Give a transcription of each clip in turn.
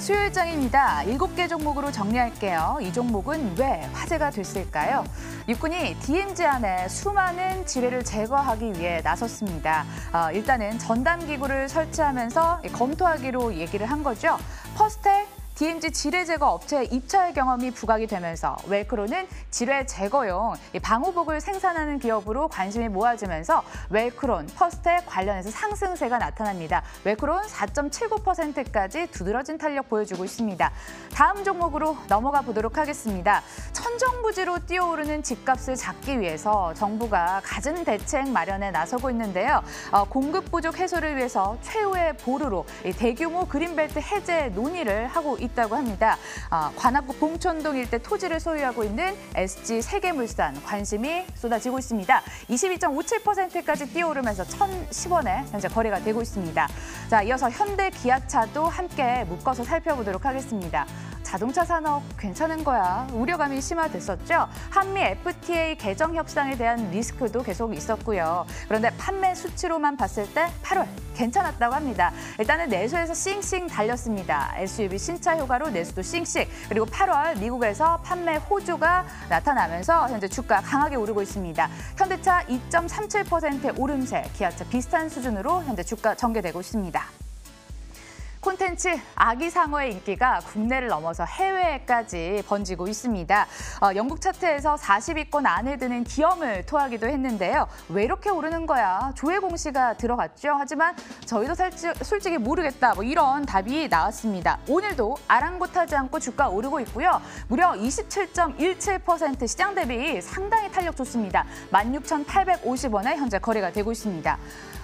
수요일장입니다. 7개 종목으로 정리할게요. 이 종목은 왜 화제가 됐을까요? 육군이 DMZ 안에 수많은 지뢰를 제거하기 위해 나섰습니다. 일단은 전담기구를 설치하면서 검토하기로 얘기를 한 거죠. 퍼스텍 DMZ 지뢰 제거 업체 입찰 경험이 부각이 되면서 웰크론은 지뢰 제거용 방호복을 생산하는 기업으로 관심이 모아지면서 웰크론, 퍼스텍 관련해서 상승세가 나타납니다. 웰크론 4.79%까지 두드러진 탄력 보여주고 있습니다. 다음 종목으로 넘어가 보도록 하겠습니다. 천정부지로 뛰어오르는 집값을 잡기 위해서 정부가 갖은 대책 마련에 나서고 있는데요. 공급 부족 해소를 위해서 최후의 보루로 대규모 그린벨트 해제 논의를 하고 있다고 합니다. 관악구 봉천동 일대 토지를 소유하고 있는 SG 세계물산 관심이 쏟아지고 있습니다. 22.57%까지 뛰어오르면서 1,010원에 현재 거래가 되고 있습니다. 자, 이어서 현대 기아차도 함께 묶어서 살펴보도록 하겠습니다. 자동차 산업 괜찮은 거야. 우려감이 심화됐었죠. 한미 FTA 개정 협상에 대한 리스크도 계속 있었고요. 그런데 판매 수치로만 봤을 때 8월 괜찮았다고 합니다. 일단은 내수에서 싱싱 달렸습니다. SUV 신차 효과로 내수도 싱싱. 그리고 8월 미국에서 판매 호조가 나타나면서 현재 주가 강하게 오르고 있습니다. 현대차 2.37%의 오름세, 기아차 비슷한 수준으로 현재 주가 전개되고 있습니다. 콘텐츠 아기상어의 인기가 국내를 넘어서 해외까지 번지고 있습니다. 영국 차트에서 40위권 안에 드는 기염을 토하기도 했는데요. 왜 이렇게 오르는 거야? 조회 공시가 들어갔죠. 하지만 저희도 솔직히 모르겠다. 이런 답이 나왔습니다. 오늘도 아랑곳하지 않고 주가 오르고 있고요. 무려 27.17% 시장 대비 상당히 탄력 좋습니다. 16,850원에 현재 거래가 되고 있습니다.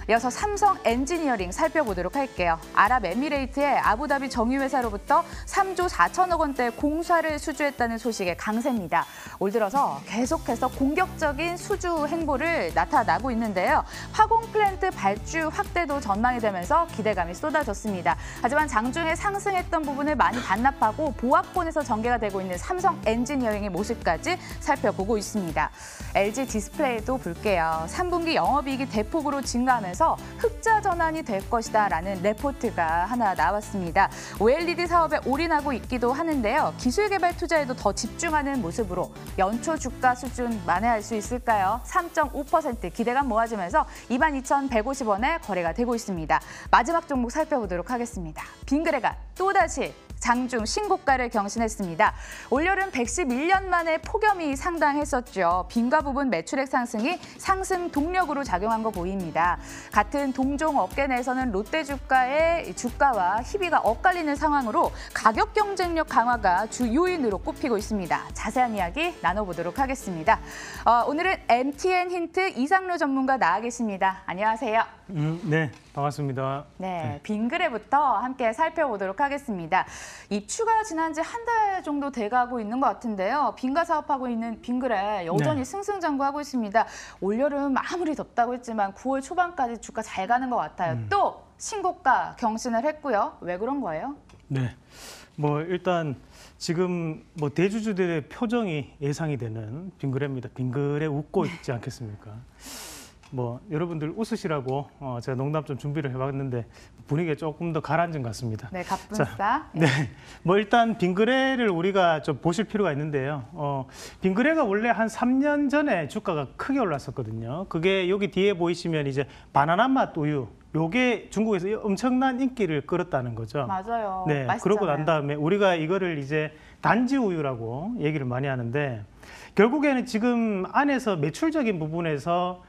이어서 삼성 엔지니어링 살펴보도록 할게요. 아랍에미레이트의 아부다비 정유회사로부터 3조 4천억 원대 공사를 수주했다는 소식에 강세입니다. 올 들어서 계속해서 공격적인 수주 행보를 나타나고 있는데요. 화공 플랜트 발주 확대도 전망이 되면서 기대감이 쏟아졌습니다. 하지만 장중에 상승했던 부분을 많이 반납하고 보합권에서 전개가 되고 있는 삼성 엔지니어링의 모습까지 살펴보고 있습니다. LG 디스플레이도 볼게요. 3분기 영업이익이 대폭으로 증가하면서 흑자 전환이 될 것이다라는 레포트가 하나 나왔습니다. OLED 사업에 올인하고 있기도 하는데요. 기술 개발 투자에도 더 집중하는 모습으로 연초 주가 수준 만회할 수 있을까요? 3.5% 기대감 모아지면서 22,150원에 거래가 되고 있습니다. 마지막 종목 살펴보도록 하겠습니다. 빙그레가 또다시 장중 신고가를 경신했습니다. 올여름 111년 만에 폭염이 상당했었죠. 빙가 부분 매출액 상승이 상승 동력으로 작용한 거 보입니다. 같은 동종 업계 내에서는 롯데 주가의 주가와 희비가 엇갈리는 상황으로 가격 경쟁력 강화가 주 요인으로 꼽히고 있습니다. 자세한 이야기 나눠보도록 하겠습니다. 오늘은 MTN 힌트 이상로 전문가 나와 계십니다. 안녕하세요. 네, 반갑습니다. 네, 빙그레부터 함께 살펴보도록 하겠습니다. 입추가 지난 지 한 달 정도 돼가고 있는 것 같은데요. 빙가 사업하고 있는 빙그레 여전히 승승장구하고 있습니다. 올여름 아무리 덥다고 했지만 9월 초반까지 주가 잘 가는 것 같아요. 또 신고가 경신을 했고요. 왜 그런 거예요? 네, 일단 지금 대주주들의 표정이 예상이 되는 빙그레입니다. 빙그레 웃고 있지 않겠습니까? 여러분들 웃으시라고 제가 농담 좀 준비를 해봤는데 분위기가 조금 더 가라앉은 것 같습니다. 네, 갑분싸. 네, 일단 빙그레를 우리가 좀 보실 필요가 있는데요. 빙그레가 원래 한 3년 전에 주가가 크게 올랐었거든요. 그게 여기 뒤에 보이시면 이제 바나나 맛 우유. 요게 중국에서 엄청난 인기를 끌었다는 거죠. 맞아요. 네, 맛있잖아요. 그러고 난 다음에 우리가 이거를 이제 단지 우유라고 얘기를 많이 하는데 결국에는 지금 안에서 매출적인 부분에서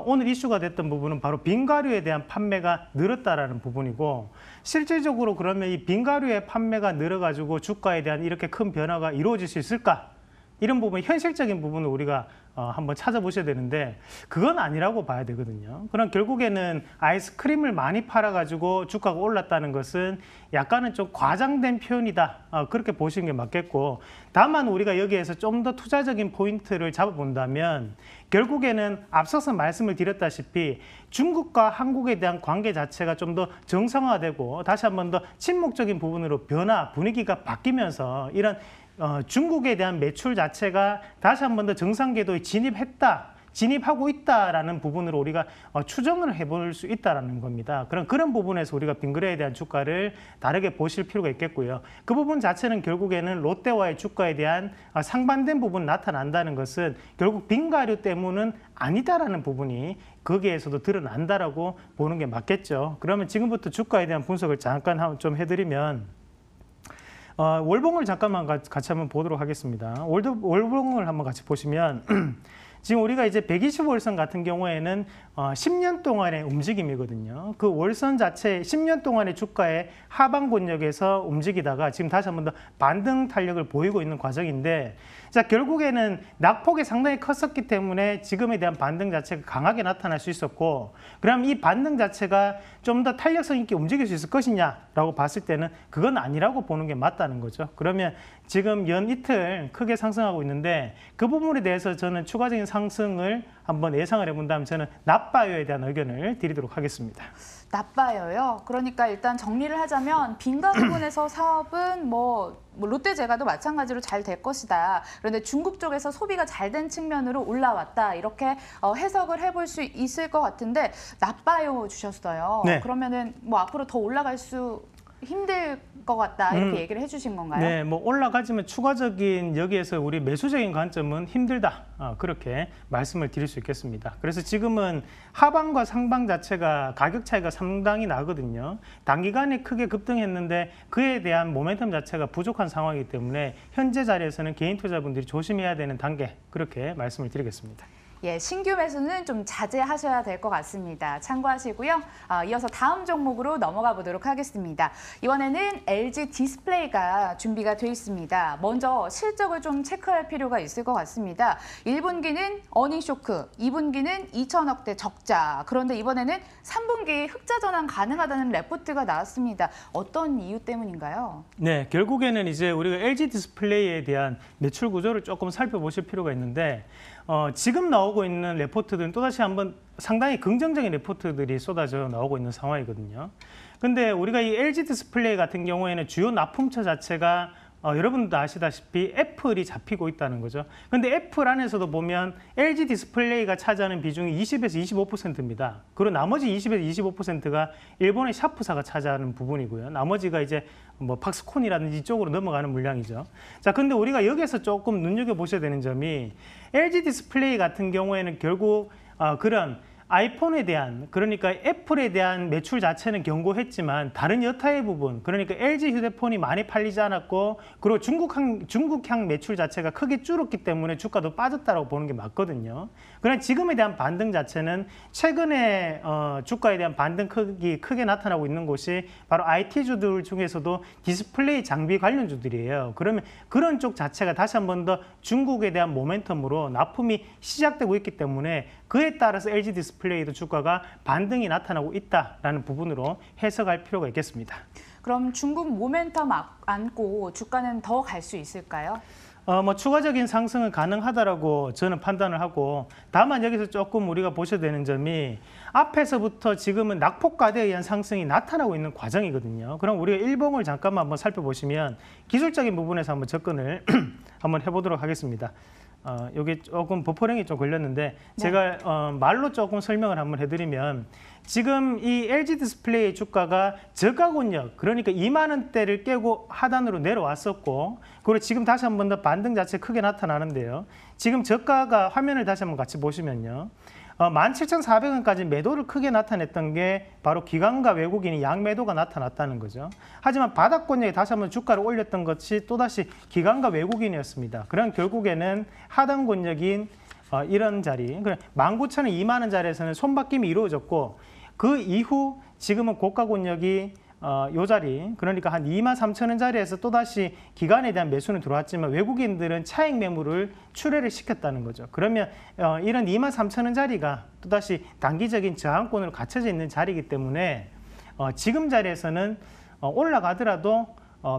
오늘 이슈가 됐던 부분은 바로 빙가류에 대한 판매가 늘었다라는 부분이고 실질적으로 그러면 이 빙가류의 판매가 늘어가지고 주가에 대한 이렇게 큰 변화가 이루어질 수 있을까? 이런 부분, 현실적인 부분을 우리가 한번 찾아보셔야 되는데 그건 아니라고 봐야 되거든요. 그럼 결국에는 아이스크림을 많이 팔아가지고 주가가 올랐다는 것은 약간은 좀 과장된 표현이다. 그렇게 보시는 게 맞겠고 다만 우리가 여기에서 좀 더 투자적인 포인트를 잡아본다면 결국에는 앞서서 말씀을 드렸다시피 중국과 한국에 대한 관계 자체가 좀 더 정상화되고 다시 한번 더 침묵적인 부분으로 분위기가 바뀌면서 이런 중국에 대한 매출 자체가 다시 한 번 더 정상 궤도에 진입했다. 진입하고 있다라는 부분으로 우리가 추정을 해볼 수 있다라는 겁니다. 그런 부분에서 우리가 빙그레에 대한 주가를 다르게 보실 필요가 있겠고요. 그 부분 자체는 결국에는 롯데와의 주가에 대한 상반된 부분 나타난다는 것은 결국 빙가류 때문은 아니다라는 부분이 거기에서도 드러난다라고 보는 게 맞겠죠. 그러면 지금부터 주가에 대한 분석을 잠깐 좀 해드리면 월봉을 잠깐만 같이 한번 보도록 하겠습니다. 월봉을 한번 같이 보시면 지금 우리가 이제 125월선 같은 경우에는 10년 동안의 움직임이거든요. 그 월선 자체 10년 동안의 주가의 하방 권역에서 움직이다가 지금 다시 한번 더 반등 탄력을 보이고 있는 과정인데, 자, 결국에는 낙폭이 상당히 컸었기 때문에 지금에 대한 반등 자체가 강하게 나타날 수 있었고, 그럼 이 반등 자체가 좀 더 탄력성 있게 움직일 수 있을 것이냐라고 봤을 때는 그건 아니라고 보는 게 맞다는 거죠. 그러면 지금 연 이틀 크게 상승하고 있는데 그 부분에 대해서 저는 추가적인 상승을 한번 예상을 해본다면 저는 나빠요에 대한 의견을 드리도록 하겠습니다. 나빠요요. 그러니까 일단 정리를 하자면 빙가 부분에서 사업은 뭐 롯데제과도 마찬가지로 잘 될 것이다. 그런데 중국 쪽에서 소비가 잘 된 측면으로 올라왔다. 이렇게 해석을 해볼 수 있을 것 같은데 나빠요 주셨어요. 네. 그러면은 뭐 앞으로 더 올라갈 수 힘들 것 같다 이렇게 얘기를 해주신 건가요? 네, 뭐 올라가지만 추가적인 여기에서 우리 매수적인 관점은 힘들다, 그렇게 말씀을 드릴 수 있겠습니다. 그래서 지금은 하방과 상방 자체가 가격 차이가 상당히 나거든요. 단기간에 크게 급등했는데 그에 대한 모멘텀 자체가 부족한 상황이기 때문에 현재 자리에서는 개인 투자분들이 조심해야 되는 단계, 그렇게 말씀을 드리겠습니다. 예, 신규 매수는 좀 자제하셔야 될 것 같습니다. 참고하시고요. 이어서 다음 종목으로 넘어가 보도록 하겠습니다. 이번에는 LG 디스플레이가 준비가 돼 있습니다. 먼저 실적을 좀 체크할 필요가 있을 것 같습니다. 1분기는 어닝 쇼크, 2분기는 2천억대 적자. 그런데 이번에는 3분기 흑자 전환 가능하다는 레포트가 나왔습니다. 어떤 이유 때문인가요? 네, 결국에는 이제 우리가 LG 디스플레이에 대한 매출 구조를 조금 살펴보실 필요가 있는데, 지금 나오고 있는 레포트들은 또다시 한번 상당히 긍정적인 레포트들이 쏟아져 나오고 있는 상황이거든요. 근데 우리가 이 LG 디스플레이 같은 경우에는 주요 납품처 자체가 여러분도 아시다시피 애플이 잡히고 있다는 거죠. 근데 애플 안에서도 보면 LG 디스플레이가 차지하는 비중이 20에서 25%입니다. 그리고 나머지 20에서 25%가 일본의 샤프사가 차지하는 부분이고요. 나머지가 이제 뭐 팍스콘이라든지 이쪽으로 넘어가는 물량이죠. 자, 근데 우리가 여기서 조금 눈여겨보셔야 되는 점이 LG 디스플레이 같은 경우에는 결국 그런 아이폰에 대한, 그러니까 애플에 대한 매출 자체는 견고했지만 다른 여타의 부분, 그러니까 LG 휴대폰이 많이 팔리지 않았고, 그리고 중국향 매출 자체가 크게 줄었기 때문에 주가도 빠졌다고 보는 게 맞거든요. 그러나 지금에 대한 반등 자체는 최근에 주가에 대한 반등 크게 나타나고 있는 곳이 바로 IT주들 중에서도 디스플레이 장비 관련주들이에요. 그러면 그런 쪽 자체가 다시 한 번 더 중국에 대한 모멘텀으로 납품이 시작되고 있기 때문에 그에 따라서 LG 디스플레이도 주가가 반등이 나타나고 있다라는 부분으로 해석할 필요가 있겠습니다. 그럼 중국 모멘텀 안고 주가는 더 갈 수 있을까요? 뭐 추가적인 상승은 가능하다라고 저는 판단을 하고, 다만 여기서 조금 우리가 보셔야 되는 점이 앞에서부터 지금은 낙폭과대에 의한 상승이 나타나고 있는 과정이거든요. 그럼 우리가 일봉을 잠깐만 한번 살펴보시면 기술적인 부분에서 한번 접근을 한번 해보도록 하겠습니다. 여기 조금 버퍼링이 좀 걸렸는데 제가 말로 조금 설명을 한번 해드리면, 지금 이 LG 디스플레이 주가가 저가 권역, 그러니까 2만 원대를 깨고 하단으로 내려왔었고, 그리고 지금 다시 한 번 더 반등 자체 크게 나타나는데요. 지금 저가가 화면을 다시 한번 같이 보시면요. 17,400원까지 매도를 크게 나타냈던 게 바로 기관과 외국인이 양매도가 나타났다는 거죠. 하지만 바닥권역에 다시 한번 주가를 올렸던 것이 또다시 기관과 외국인이었습니다. 그럼 결국에는 하단 권역인 이런 자리, 19,000원, 2만 원 자리에서는 손바뀜이 이루어졌고, 그 이후 지금은 고가 권역이 요 자리, 그러니까 한 23,000원 자리에서 또다시 기관에 대한 매수는 들어왔지만 외국인들은 차익 매물을 출회를 시켰다는 거죠. 그러면 이런 23,000원 자리가 또다시 단기적인 저항권으로 갇혀져 있는 자리이기 때문에 지금 자리에서는 올라가더라도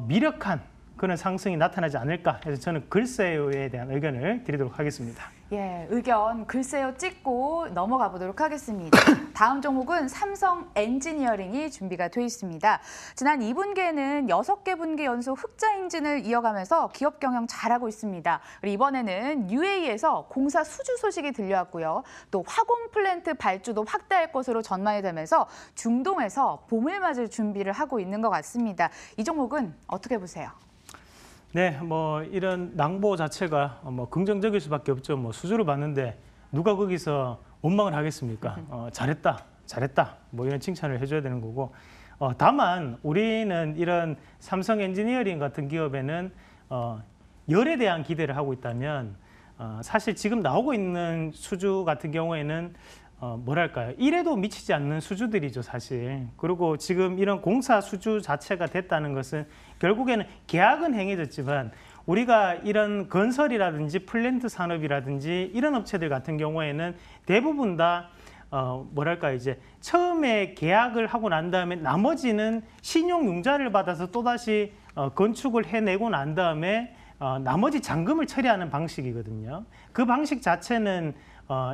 미력한 그런 상승이 나타나지 않을까 해서 저는 글쎄요에 대한 의견을 드리도록 하겠습니다. 예, 의견 글쎄요 찍고 넘어가 보도록 하겠습니다. 다음 종목은 삼성 엔지니어링이 준비가 돼 있습니다. 지난 2분기에는 6개 분기 연속 흑자 행진을 이어가면서 기업 경영 잘하고 있습니다. 그리고 이번에는 UAE에서 공사 수주 소식이 들려왔고요. 또 화공 플랜트 발주도 확대할 것으로 전망이 되면서 중동에서 봄을 맞을 준비를 하고 있는 것 같습니다. 이 종목은 어떻게 보세요? 네, 뭐 이런 낭보 자체가 뭐 긍정적일 수밖에 없죠. 뭐 수주를 받는데 누가 거기서 원망을 하겠습니까? 잘했다. 뭐 이런 칭찬을 해줘야 되는 거고. 다만 우리는 이런 삼성 엔지니어링 같은 기업에는 열에 대한 기대를 하고 있다면 사실 지금 나오고 있는 수주 같은 경우에는 뭐랄까요? 1에도 미치지 않는 수주들이죠, 사실. 그리고 지금 이런 공사 수주 자체가 됐다는 것은 결국에는 계약은 행해졌지만 우리가 이런 건설이라든지 플랜트 산업이라든지 이런 업체들 같은 경우에는 대부분 다 뭐랄까 이제 처음에 계약을 하고 난 다음에 나머지는 신용융자를 받아서 또다시 건축을 해내고 난 다음에 나머지 잔금을 처리하는 방식이거든요. 그 방식 자체는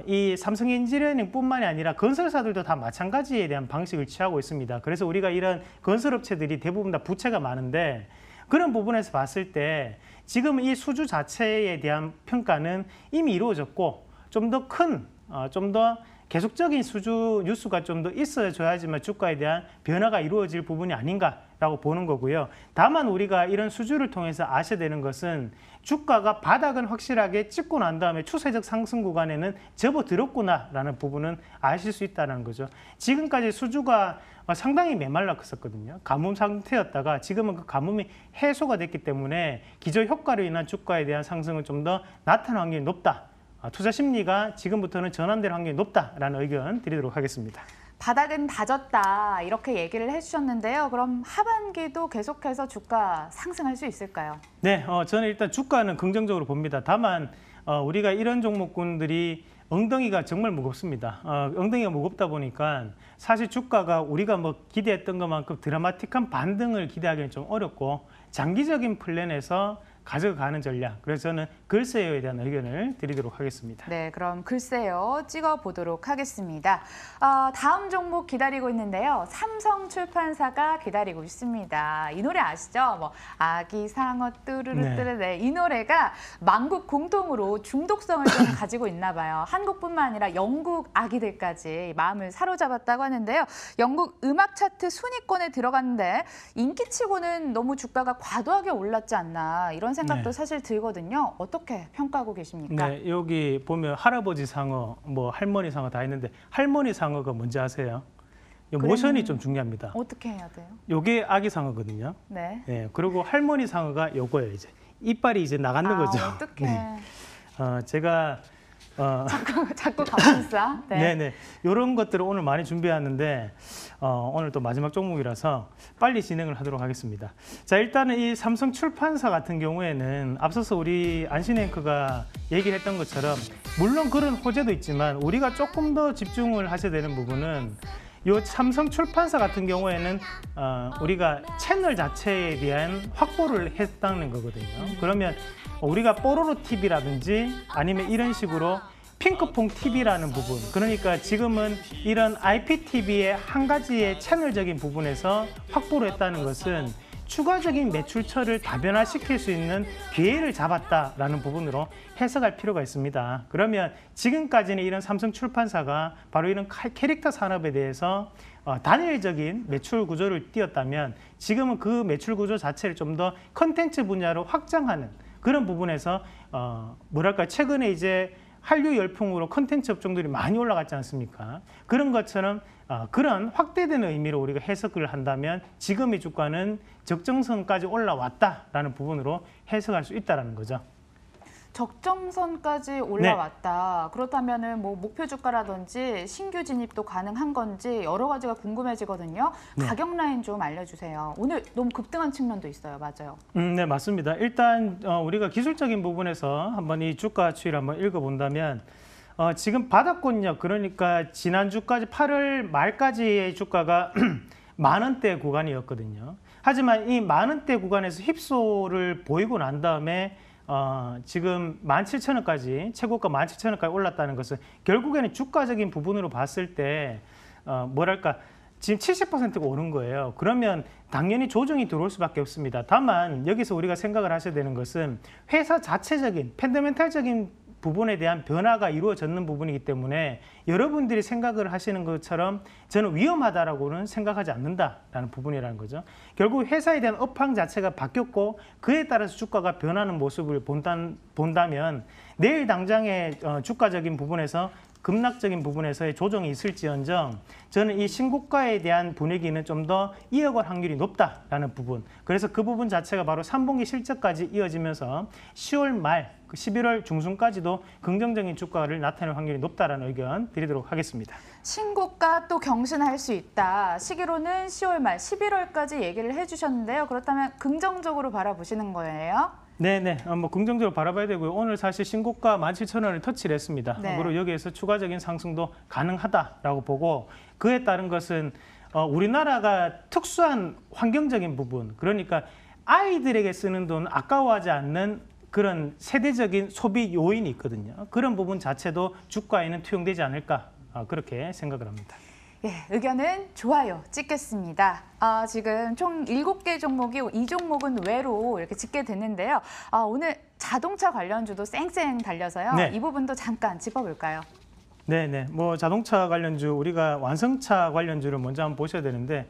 이 삼성 엔지니어링뿐만이 아니라 건설사들도 다 마찬가지에 대한 방식을 취하고 있습니다. 그래서 우리가 이런 건설업체들이 대부분 다 부채가 많은데 그런 부분에서 봤을 때 지금 이 수주 자체에 대한 평가는 이미 이루어졌고 좀 더 큰, 좀 더 계속적인 수주 뉴스가 좀 더 있어줘야지만 주가에 대한 변화가 이루어질 부분이 아닌가라고 보는 거고요. 다만 우리가 이런 수주를 통해서 아셔야 되는 것은 주가가 바닥은 확실하게 찍고 난 다음에 추세적 상승 구간에는 접어들었구나라는 부분은 아실 수 있다는 거죠. 지금까지 수주가 상당히 메말랐었거든요. 가뭄 상태였다가 지금은 그 가뭄이 해소가 됐기 때문에 기저 효과로 인한 주가에 대한 상승은 좀 더 나타날 확률이 높다. 투자 심리가 지금부터는 전환될 확률이 높다라는 의견 드리도록 하겠습니다. 바닥은 다졌다 이렇게 얘기를 해주셨는데요. 그럼 하반기도 계속해서 주가 상승할 수 있을까요? 네, 저는 일단 주가는 긍정적으로 봅니다. 다만 우리가 이런 종목군들이 엉덩이가 정말 무겁습니다. 엉덩이가 무겁다 보니까 사실 주가가 우리가 뭐 기대했던 것만큼 드라마틱한 반등을 기대하기는 좀 어렵고 장기적인 플랜에서 가져가는 전략. 그래서 저는 글쎄요에 대한 의견을 드리도록 하겠습니다. 네, 그럼 글쎄요 찍어보도록 하겠습니다. 다음 종목 기다리고 있는데요. 삼성출판사가 기다리고 있습니다. 이 노래 아시죠? 뭐 아기 상어 뚜루루뚜루. 네, 이 노래가 만국 공통으로 중독성을 좀 가지고 있나 봐요. 한국뿐만 아니라 영국 아기들까지 마음을 사로잡았다고 하는데요. 영국 음악 차트 순위권에 들어갔는데 인기치고는 너무 주가가 과도하게 올랐지 않나 이런 생각도 사실 들거든요. 어떻게 평가하고 계십니까? 네, 여기 보면 할아버지 상어, 뭐 할머니 상어 다 있는데 할머니 상어가 뭔지 아세요? 이 모션이 좀 중요합니다. 어떻게 해야 돼요? 요게 아기 상어거든요. 네. 네, 그리고 할머니 상어가 요거예요. 이제 이빨이 이제 나가는 거죠. 어떡해. 네. 제가 자꾸 가만히 있어. 네, 이런 것들을 오늘 많이 준비했는데 오늘 또 마지막 종목이라서 빨리 진행을 하도록 하겠습니다. 자, 일단은 이 삼성 출판사 같은 경우에는 앞서서 우리 안신 앵커가 얘기를 했던 것처럼 물론 그런 호재도 있지만 우리가 조금 더 집중을 하셔야 되는 부분은 이 삼성 출판사 같은 경우에는 우리가 채널 자체에 대한 확보를 했다는 거거든요. 그러면 우리가 뽀로로 TV라든지 아니면 이런 식으로 핑크퐁 TV라는 부분, 그러니까 지금은 이런 IPTV의 한 가지의 채널적인 부분에서 확보를 했다는 것은 추가적인 매출처를 다변화시킬 수 있는 기회를 잡았다라는 부분으로 해석할 필요가 있습니다. 그러면 지금까지는 이런 삼성 출판사가 바로 이런 캐릭터 산업에 대해서 단일적인 매출 구조를 띄었다면 지금은 그 매출 구조 자체를 좀 더 컨텐츠 분야로 확장하는 그런 부분에서 뭐랄까 최근에 이제 한류 열풍으로 컨텐츠 업종들이 많이 올라갔지 않습니까? 그런 것처럼 그런 확대되는 의미로 우리가 해석을 한다면 지금의 주가는 적정선까지 올라왔다라는 부분으로 해석할 수 있다는 거죠. 적정선까지 올라왔다. 그렇다면은 뭐 목표 주가라든지 신규 진입도 가능한 건지 여러 가지가 궁금해지거든요. 가격 라인 좀 알려주세요. 오늘 너무 급등한 측면도 있어요. 맞아요. 네, 맞습니다. 일단 우리가 기술적인 부분에서 한번 이 주가 추이를 한번 읽어본다면 지금 바닥권역, 그러니까 지난주까지 8월 말까지의 주가가 만원대 구간이었거든요. 하지만 이 만원대 구간에서 휩소를 보이고 난 다음에 지금 17,000원까지 최고가 17,000원까지 올랐다는 것은 결국에는 주가적인 부분으로 봤을 때 뭐랄까 지금 70%가 오른 거예요. 그러면 당연히 조정이 들어올 수밖에 없습니다. 다만 여기서 우리가 생각을 하셔야 되는 것은 회사 자체적인 펀더멘탈적인 부분에 대한 변화가 이루어졌는 부분이기 때문에 여러분들이 생각을 하시는 것처럼 저는 위험하다라고는 생각하지 않는다라는 부분이라는 거죠. 결국 회사에 대한 업황 자체가 바뀌었고 그에 따라서 주가가 변하는 모습을 본다면 내일 당장의 주가적인 부분에서 급락적인 부분에서의 조정이 있을지언정 저는 이 신고가에 대한 분위기는 좀 더 이어갈 확률이 높다라는 부분. 그래서 그 부분 자체가 바로 3분기 실적까지 이어지면서 10월 말, 11월 중순까지도 긍정적인 주가를 나타낼 확률이 높다라는 의견 드리도록 하겠습니다. 신고가 또 경신할 수 있다. 시기로는 10월 말, 11월까지 얘기를 해주셨는데요. 그렇다면 긍정적으로 바라보시는 거예요? 네네, 뭐 긍정적으로 바라봐야 되고요. 오늘 사실 신고가 17,000원을 터치를 했습니다. 네. 그리고 여기에서 추가적인 상승도 가능하다라고 보고 그에 따른 것은 우리나라가 특수한 환경적인 부분, 그러니까 아이들에게 쓰는 돈 아까워하지 않는 그런 세대적인 소비 요인이 있거든요. 그런 부분 자체도 주가에는 투영되지 않을까 그렇게 생각을 합니다. 예, 의견은 좋아요 찍겠습니다. 지금 총 7개 종목이 이 종목은 외로 이렇게 짓게 됐는데요. 오늘 자동차 관련주도 쌩쌩 달려서요. 네. 이 부분도 잠깐 짚어볼까요? 네네, 뭐 자동차 관련주 우리가 완성차 관련주를 먼저 한번 보셔야 되는데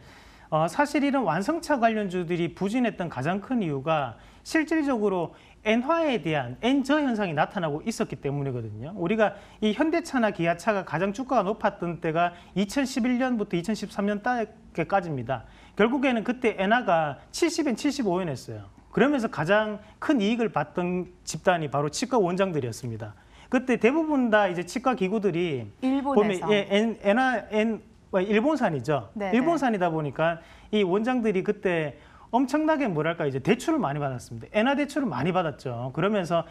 사실 이런 완성차 관련주들이 부진했던 가장 큰 이유가 실질적으로 엔화에 대한 엔저 현상이 나타나고 있었기 때문이거든요. 우리가 이 현대차나 기아차가 가장 주가가 높았던 때가 2011년부터 2013년 때까지입니다. 결국에는 그때 엔화가 70엔 75엔했어요. 그러면서 가장 큰 이익을 봤던 집단이 바로 치과 원장들이었습니다. 그때 대부분 다 이제 치과 기구들이 일본에서 보면 일본산이죠. 네네. 일본산이다 보니까 이 원장들이 그때 엄청나게 뭐랄까 이제 대출을 많이 받았습니다. 엔화 대출을 많이 받았죠. 그러면서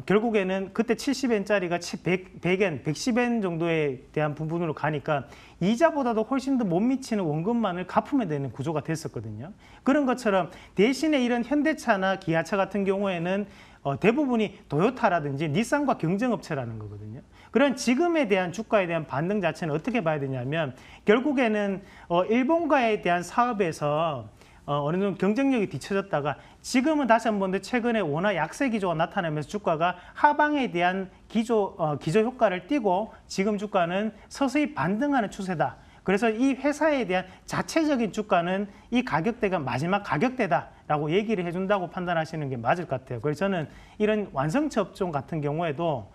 결국에는 그때 70엔짜리가 100엔, 110엔 정도에 대한 부분으로 가니까 이자보다도 훨씬 더 못 미치는 원금만을 갚으면 되는 구조가 됐었거든요. 그런 것처럼 대신에 이런 현대차나 기아차 같은 경우에는 대부분이 도요타라든지 닛산과 경쟁업체라는 거거든요. 그런 지금에 대한 주가에 대한 반등 자체는 어떻게 봐야 되냐면 결국에는 일본과에 대한 사업에서 어느 정도 경쟁력이 뒤처졌다가 지금은 다시 한 번 더 최근에 원화 약세 기조가 나타나면서 주가가 하방에 대한 기조 효과를 띠고 지금 주가는 서서히 반등하는 추세다. 그래서 이 회사에 대한 자체적인 주가는 이 가격대가 마지막 가격대다라고 얘기를 해준다고 판단하시는 게 맞을 것 같아요. 그래서 저는 이런 완성차 업종 같은 경우에도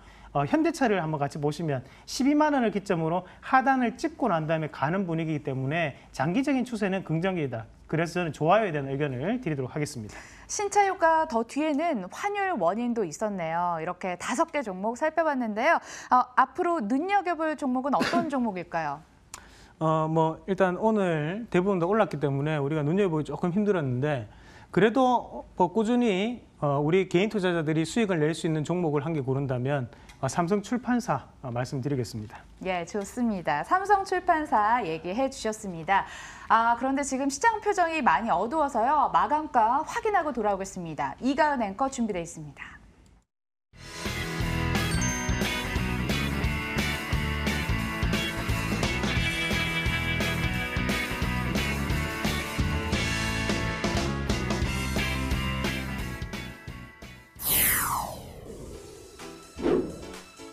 현대차를 한번 같이 보시면 12만 원을 기점으로 하단을 찍고 난 다음에 가는 분위기이기 때문에 장기적인 추세는 긍정적이다. 그래서 저는 좋아요에 대한 의견을 드리도록 하겠습니다. 신차유가 더 뒤에는 환율 원인도 있었네요. 이렇게 5개 종목 살펴봤는데요. 앞으로 눈여겨볼 종목은 어떤 종목일까요? 뭐 일단 오늘 대부분 다 올랐기 때문에 우리가 눈여겨보기 조금 힘들었는데 그래도 뭐 꾸준히 우리 개인 투자자들이 수익을 낼 수 있는 종목을 한 개 고른다면 삼성출판사 말씀드리겠습니다. 예, 좋습니다. 삼성출판사 얘기해 주셨습니다. 그런데 지금 시장 표정이 많이 어두워서요. 마감가 확인하고 돌아오겠습니다. 이가은 앵커 준비되어 있습니다.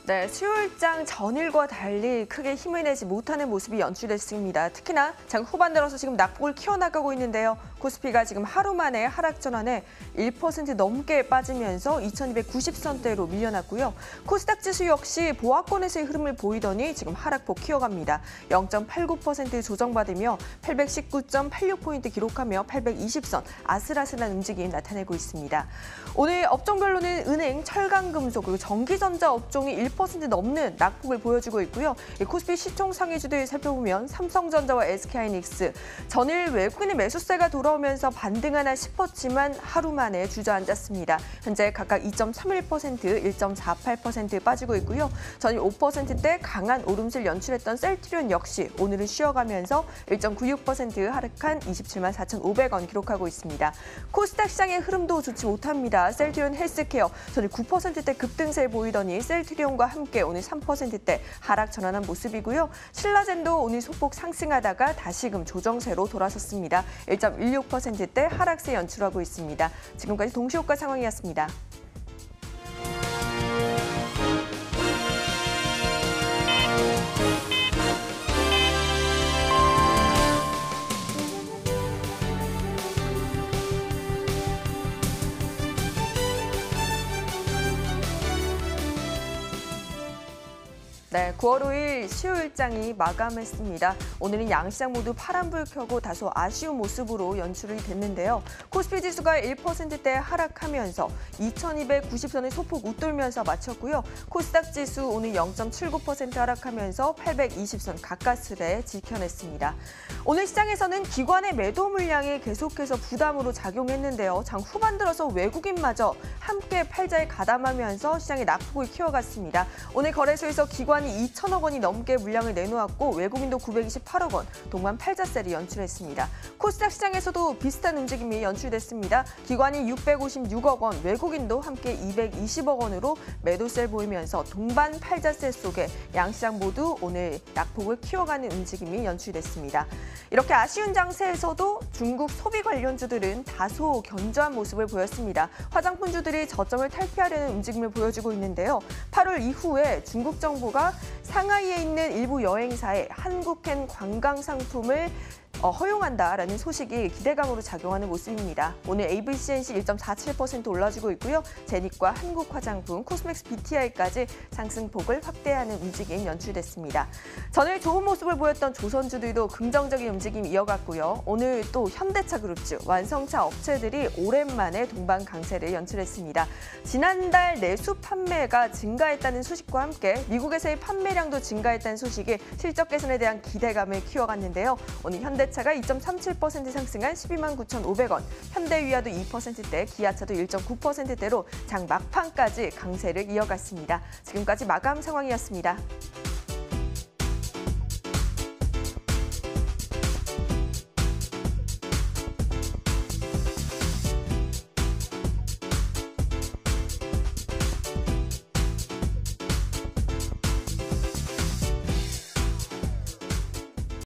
네, 수요일장 전일과 달리 크게 힘을 내지 못하는 모습이 연출됐습니다. 특히나 장 후반 들어서 지금 낙폭을 키워나가고 있는데요. 코스피가 지금 하루 만에 하락 전환에 1% 넘게 빠지면서 2290선대로 밀려났고요. 코스닥 지수 역시 보합권에서의 흐름을 보이더니 지금 하락폭 키워갑니다. 0.89% 조정받으며 819.86포인트 기록하며 820선 아슬아슬한 움직임 나타내고 있습니다. 오늘 업종별로는 은행, 철강금속, 그리고 전기전자 업종이 1% 넘는 낙폭을 보여주고 있고요. 코스피 시총 상위주들 살펴보면 삼성전자와 SK하이닉스, 전일 외국인의 매수세가 돌아 올라오면서 반등하나 싶었지만 하루 만에 주저앉았습니다. 현재 각각 2.31%, 1.48% 빠지고 있고요. 전일 5%대 강한 오름세를 연출했던 셀트리온 역시 오늘은 쉬어가면서 1.96% 하락한 27만 4,500원 기록하고 있습니다. 코스닥 시장의 흐름도 좋지 못합니다. 셀트리온 헬스케어 전일 9%대 급등세 보이더니 셀트리온과 함께 오늘 3%대 하락 전환한 모습이고요. 신라젠도 오늘 소폭 상승하다가 다시금 조정세로 돌아섰습니다. 1.16%대 하락세 연출하고 있습니다. 지금까지 동시효과 상황이었습니다. 네, 9월 5일 수요일장이 마감했습니다. 오늘은 양시장 모두 파란불 켜고 다소 아쉬운 모습으로 연출이 됐는데요. 코스피 지수가 1%대 하락하면서 2290선을 소폭 웃돌면서 마쳤고요. 코스닥 지수 오늘 0.79% 하락하면서 820선 가까스레 지켜냈습니다. 오늘 시장에서는 기관의 매도 물량이 계속해서 부담으로 작용했는데요. 장 후반 들어서 외국인마저 함께 팔자에 가담하면서 시장의 낙폭을 키워갔습니다. 오늘 거래소에서 기관이 2천억 원이 넘게 물량을 내놓았고 외국인도 928억 원, 동반 팔자세를 연출했습니다. 코스닥 시장에서도 비슷한 움직임이 연출됐습니다. 기관이 656억 원, 외국인도 함께 220억 원으로 매도세를 보이면서 동반 팔자세 속에 양시장 모두 오늘 낙폭을 키워가는 움직임이 연출됐습니다. 이렇게 아쉬운 장세에서도 중국 소비 관련주들은 다소 견조한 모습을 보였습니다. 화장품주들이 저점을 탈피하려는 움직임을 보여주고 있는데요. 8월 이후에 중국 정부가 상하이에 있는 일부 여행사에 한국행 관광 상품을 허용한다라는 소식이 기대감으로 작용하는 모습입니다. 오늘 ABCNC 1.47% 올라주고 있고요. 제닉과 한국화장품, 코스맥스 BTI까지 상승폭을 확대하는 움직임 연출됐습니다. 전일 좋은 모습을 보였던 조선주들도 긍정적인 움직임이 이어갔고요. 오늘 또 현대차 그룹주, 완성차 업체들이 오랜만에 동반 강세를 연출했습니다. 지난달 내수 판매가 증가했다는 소식과 함께 미국에서의 판매량도 증가했다는 소식이 실적 개선에 대한 기대감을 키워갔는데요. 오늘 현대차가 2.37% 상승한 12만 9,500원, 현대위아도 2%대, 기아차도 1.9%대로 장 막판까지 강세를 이어갔습니다. 지금까지 마감 상황이었습니다.